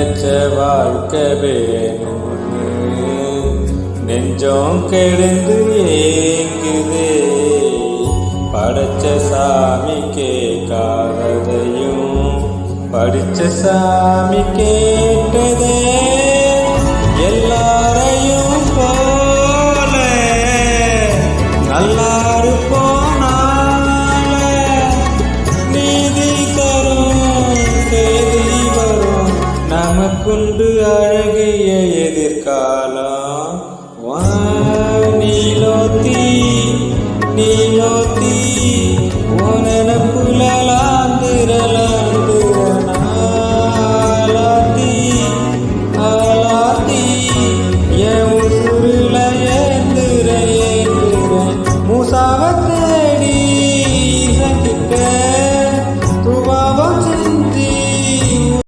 நினைச்ச வாழ்க்கை வேணும்னு நெஞ்சம் கெடுந்து ஏங்குதே. படைச்ச சாமி கேட்காததையும் படிச்ச சாமி கேட்டதே. எல்லாரையும் போல நல்லா இருப்போனால நீதி தரும் செய்தி வரும் நமக்குண்டு அழகிய எதிர்காலம். நீலோத்தி நீலோத்தி